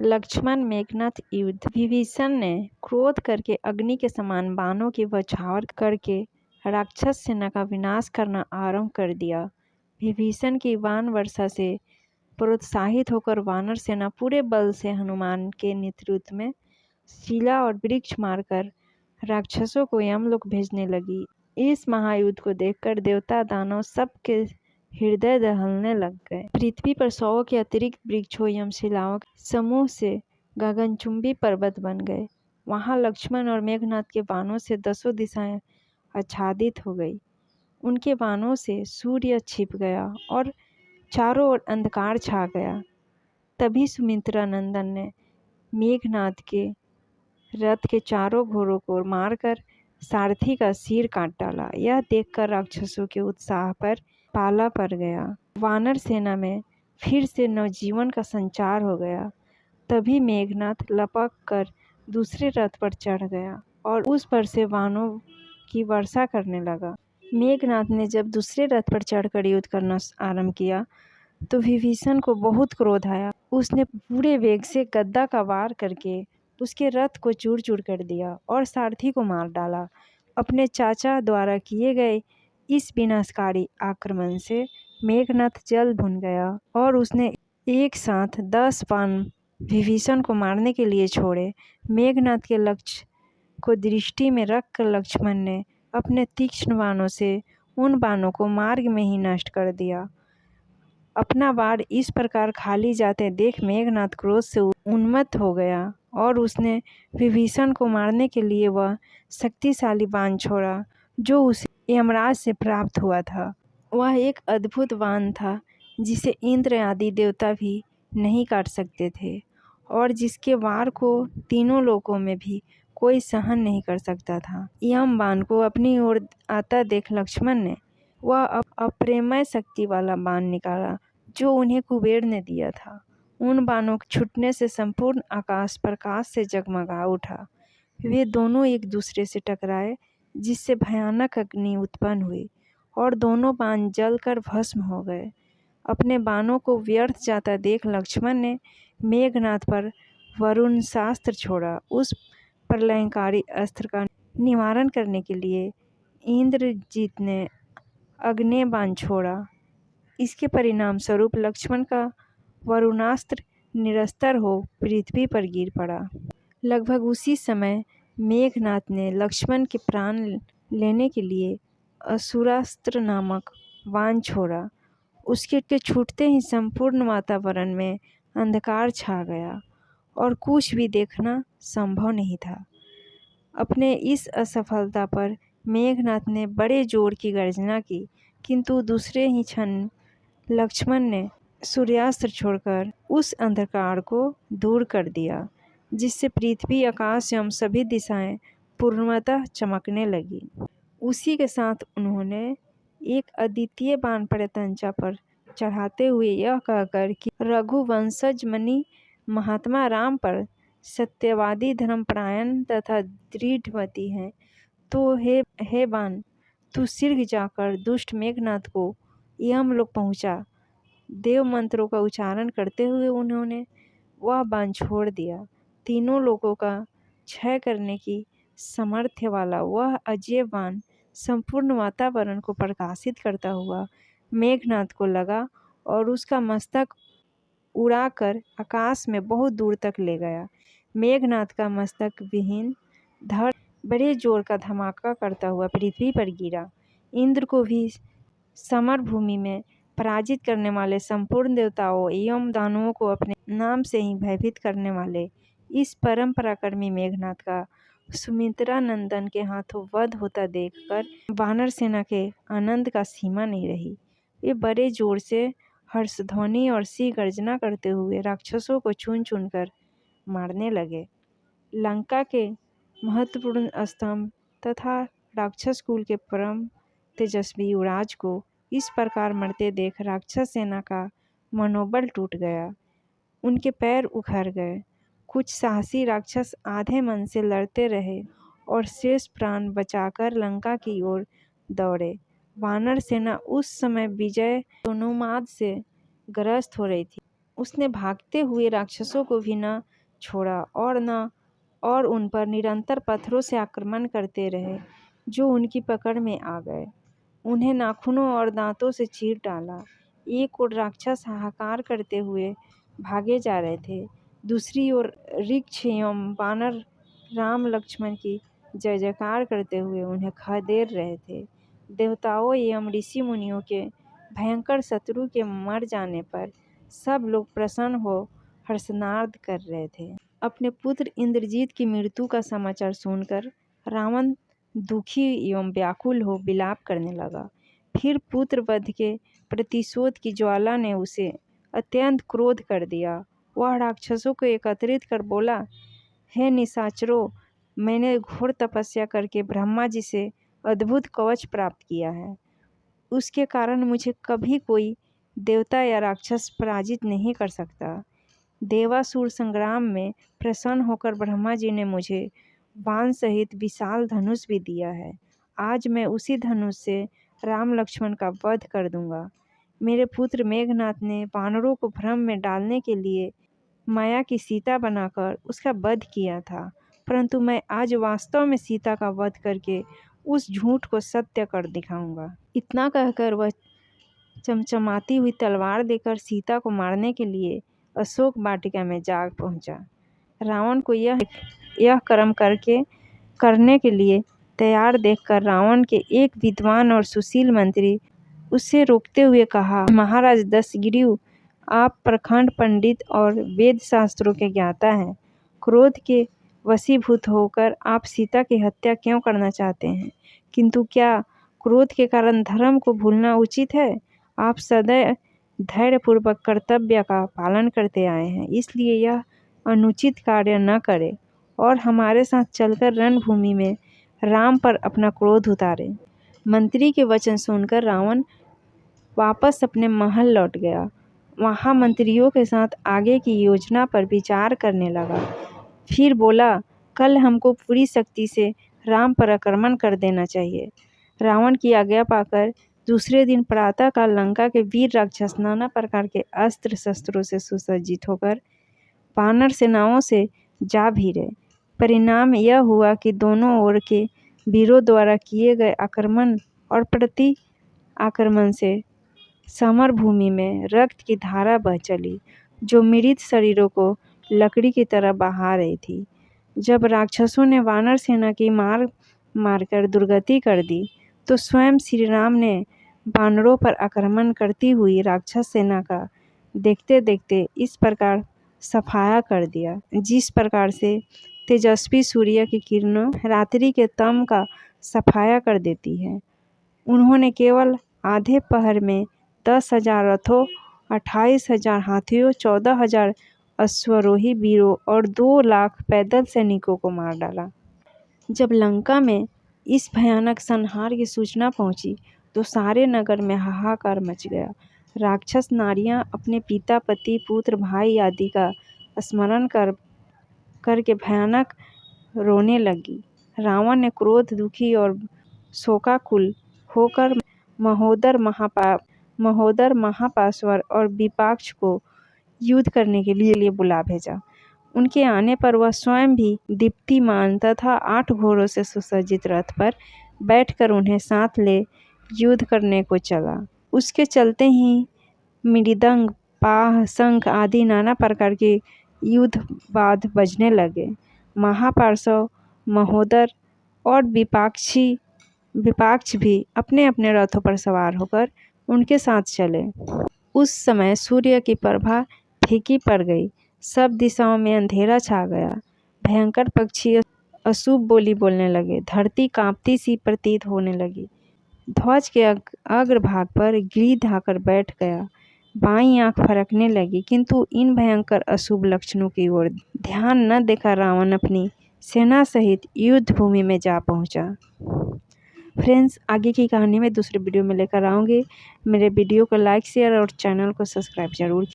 लक्ष्मण मेघनाथ युद्ध। विभीषण ने क्रोध करके अग्नि के समान बाणों की बौछार करके राक्षस सेना का विनाश करना आरंभ कर दिया। विभीषण की बाण वर्षा से प्रोत्साहित होकर वानर सेना पूरे बल से हनुमान के नेतृत्व में शिला और वृक्ष मारकर राक्षसों को यमलोक भेजने लगी। इस महायुद्ध को देखकर देवता दानव सबके हृदय दहलने लग गए। पृथ्वी पर 100 के अतिरिक्त वृक्षों एवं शिलाओं के समूह से गगनचुंबी पर्वत बन गए। वहां लक्ष्मण और मेघनाथ के बाणों से 10 दिशाएं आच्छादित हो गई। उनके बाणों से सूर्य छिप गया और चारों ओर अंधकार छा गया। तभी सुमित्रा नंदन ने मेघनाथ के रथ के चारों घोड़ों को मारकर सारथी का सिर काट डाला। यह देखकर राक्षसों के उत्साह पर पाला पड़ गया। वानर सेना में फिर से नवजीवन का संचार हो गया। तभी मेघनाथ लपक कर दूसरे रथ पर चढ़ गया और उस पर से बाणों की वर्षा करने लगा। मेघनाथ ने जब दूसरे रथ पर चढ़कर युद्ध करना आरंभ किया तो विभीषण को बहुत क्रोध आया। उसने पूरे वेग से गदा का वार करके उसके रथ को चूर चूर कर दिया और सारथी को मार डाला। अपने चाचा द्वारा किए गए इस विनाशकारी आक्रमण से मेघनाथ जल भुन गया और उसने एक साथ 10 बाण विभीषण को मारने के लिए छोड़े। मेघनाथ के लक्ष्य को दृष्टि में रखकर लक्ष्मण ने अपने तीक्ष्ण बाणों से उन बाणों को मार्ग में ही नष्ट कर दिया। अपना बाण इस प्रकार खाली जाते देख मेघनाथ क्रोध से उन्मत्त हो गया और उसने विभीषण को मारने के लिए वह शक्तिशाली बाण छोड़ा जो उसे यमराज से प्राप्त हुआ था। वह एक अद्भुत बाण था जिसे इंद्र आदि देवता भी नहीं काट सकते थे और जिसके वार को तीनों लोकों में भी कोई सहन नहीं कर सकता था। यम बाण को अपनी ओर आता देख लक्ष्मण ने वह अप्रेमय शक्ति वाला बाण निकाला जो उन्हें कुबेर ने दिया था। उन बाणों के छूटने से संपूर्ण आकाश प्रकाश से जगमगा उठा। वे दोनों एक दूसरे से टकराए जिससे भयानक अग्नि उत्पन्न हुई और दोनों बाण जलकर भस्म हो गए। अपने बाणों को व्यर्थ जाता देख लक्ष्मण ने मेघनाथ पर वरुणास्त्र छोड़ा। उस प्रलयंकारी अस्त्र का निवारण करने के लिए इंद्रजीत ने अग्नि बाण छोड़ा। इसके परिणाम स्वरूप लक्ष्मण का वरुणास्त्र निरस्तर हो पृथ्वी पर गिर पड़ा। लगभग उसी समय मेघनाथ ने लक्ष्मण के प्राण लेने के लिए असुरास्त्र नामक बाण छोड़ा। उसके छूटते ही संपूर्ण वातावरण में अंधकार छा गया और कुछ भी देखना संभव नहीं था। अपने इस असफलता पर मेघनाथ ने बड़े जोर की गर्जना की, किंतु दूसरे ही क्षण लक्ष्मण ने सूर्यास्त्र छोड़कर उस अंधकार को दूर कर दिया जिससे पृथ्वी आकाश एवं सभी दिशाएं पूर्णतः चमकने लगी। उसी के साथ उन्होंने एक अद्वितीय बाण प्रत्यंचा पर चढ़ाते हुए यह कहकर कि रघुवंशज मणि महात्मा राम पर सत्यवादी धर्मपरायण तथा दृढ़मति हैं, तो हे बाण तू शीघ्र जाकर दुष्ट मेघनाथ को यमलोक पहुंचा। देव मंत्रों का उच्चारण करते हुए उन्होंने वह बाण छोड़ दिया। तीनों लोगों का क्षय करने की सामर्थ्य वाला वह अजय बाण संपूर्ण वातावरण को प्रकाशित करता हुआ मेघनाथ को लगा और उसका मस्तक उड़ाकर आकाश में बहुत दूर तक ले गया। मेघनाथ का मस्तक विहीन धड़ बड़े जोर का धमाका करता हुआ पृथ्वी पर गिरा। इंद्र को भी समर भूमि में पराजित करने वाले संपूर्ण देवताओं एवं दानवों को अपने नाम से ही भयभीत करने वाले इस परम पराक्रमी मेघनाथ का सुमित्रा नंदन के हाथों वध होता देखकर वानर सेना के आनंद का सीमा नहीं रही। वे बड़े जोर से हर्षध्वनि और सिंह गर्जना करते हुए राक्षसों को चुन चुन कर मारने लगे। लंका के महत्वपूर्ण स्तंभ तथा राक्षस कुल के परम तेजस्वी युवराज को इस प्रकार मरते देख राक्षस सेना का मनोबल टूट गया। उनके पैर उखड़ गए। कुछ साहसी राक्षस आधे मन से लड़ते रहे और शेष प्राण बचाकर लंका की ओर दौड़े। वानर सेना उस समय विजय उन्माद से ग्रस्त हो रही थी। उसने भागते हुए राक्षसों को भी न छोड़ा और उन पर निरंतर पत्थरों से आक्रमण करते रहे, जो उनकी पकड़ में आ गए। उन्हें नाखूनों और दांतों से चीर डाला। एक ओर राक्षस हाहाकार करते हुए भागे जा रहे थे, दूसरी ओर ऋक्ष एवं वानर राम लक्ष्मण की जय जयकार करते हुए उन्हें खदेड़ रहे थे। देवताओं एवं ऋषि मुनियों के भयंकर शत्रु के मर जाने पर सब लोग प्रसन्न हो हर्षनाद कर रहे थे। अपने पुत्र इंद्रजीत की मृत्यु का समाचार सुनकर रावण दुखी एवं व्याकुल हो विलाप करने लगा। फिर पुत्र वध के प्रतिशोध की ज्वाला ने उसे अत्यंत क्रोध कर दिया। वह राक्षसों को एकत्रित कर बोला, हे निशाचरों, मैंने घोर तपस्या करके ब्रह्मा जी से अद्भुत कवच प्राप्त किया है। उसके कारण मुझे कभी कोई देवता या राक्षस पराजित नहीं कर सकता। देवासुर संग्राम में प्रसन्न होकर ब्रह्मा जी ने मुझे बाण सहित विशाल धनुष भी दिया है। आज मैं उसी धनुष से राम लक्ष्मण का वध कर दूंगा। मेरे पुत्र मेघनाथ ने वानरों को भ्रम में डालने के लिए माया की सीता बनाकर उसका वध किया था, परंतु मैं आज वास्तव में सीता का वध करके उस झूठ को सत्य कर दिखाऊंगा। इतना कहकर वह चमचमाती हुई तलवार देकर सीता को मारने के लिए अशोक वाटिका में जा पहुंचा। रावण को यह कर्म करने के लिए तैयार देखकर रावण के एक विद्वान और सुशील मंत्री उसे रोकते हुए कहा, महाराज दशग्रीव, आप प्रखंड पंडित और वेद शास्त्रों के ज्ञाता हैं। क्रोध के वशीभूत होकर आप सीता की हत्या क्यों करना चाहते हैं? किंतु क्या क्रोध के कारण धर्म को भूलना उचित है? आप सदैव धैर्यपूर्वक कर्तव्य का पालन करते आए हैं, इसलिए यह अनुचित कार्य न करें और हमारे साथ चलकर रणभूमि में राम पर अपना क्रोध उतारें। मंत्री के वचन सुनकर रावण वापस अपने महल लौट गया। वहाँ मंत्रियों के साथ आगे की योजना पर विचार करने लगा। फिर बोला, कल हमको पूरी शक्ति से राम पर आक्रमण कर देना चाहिए। रावण की आज्ञा पाकर दूसरे दिन प्रातःकाल लंका के वीर राक्षस नाना प्रकार के अस्त्र शस्त्रों से सुसज्जित होकर वानर सेनाओं से जा भिड़े। परिणाम यह हुआ कि दोनों ओर के वीरों द्वारा किए गए आक्रमण और प्रति आक्रमण से समर भूमि में रक्त की धारा बह चली, जो मृत शरीरों को लकड़ी की तरह बहा रही थी। जब राक्षसों ने वानर सेना की मारकर दुर्गति कर दी, तो स्वयं श्री राम ने वानरों पर आक्रमण करती हुई राक्षस सेना का देखते देखते इस प्रकार सफाया कर दिया, जिस प्रकार से तेजस्वी सूर्य की किरणों रात्रि के तम का सफाया कर देती है। उन्होंने केवल आधे पहर में 10,000 रथों, 28,000 हाथियों, 14,000 अश्वरोही वीरों और 2 लाख पैदल सैनिकों को मार डाला। जब लंका में इस भयानक संहार की सूचना पहुंची, तो सारे नगर में हाहाकार मच गया। राक्षस नारियां अपने पिता, पति, पुत्र, भाई आदि का स्मरण करके भयानक रोने लगी। रावण ने क्रोध, दुखी और शोकाकुल होकर महोदर, महापाशवर और विपाक्ष को युद्ध करने के लिए बुला भेजा। उनके आने पर वह स्वयं भी दीप्तिमान तथा 8 घोड़ों से सुसज्जित रथ पर बैठकर उन्हें साथ ले युद्ध करने को चला। उसके चलते ही मृदंग, पाह, शंख आदि नाना प्रकार के युद्ध वाद्य बजने लगे। महापार्श्व, महोदर और विपाक्ष भी अपने अपने रथों पर सवार होकर उनके साथ चले। उस समय सूर्य की प्रभा फीकी पड़ गई, सब दिशाओं में अंधेरा छा गया। भयंकर पक्षी अशुभ बोली बोलने लगे, धरती कांपती सी प्रतीत होने लगी। ध्वज के अग्रभाग पर गिद्ध आकर बैठ गया, बाईं आंख फरकने लगी, किंतु इन भयंकर अशुभ लक्षणों की ओर ध्यान न देकर रावण अपनी सेना सहित युद्ध भूमि में जा पहुंचा। फ्रेंड्स, आगे की कहानी में दूसरे वीडियो में लेकर आऊँगी। मेरे वीडियो को लाइक, शेयर और चैनल को सब्सक्राइब जरूर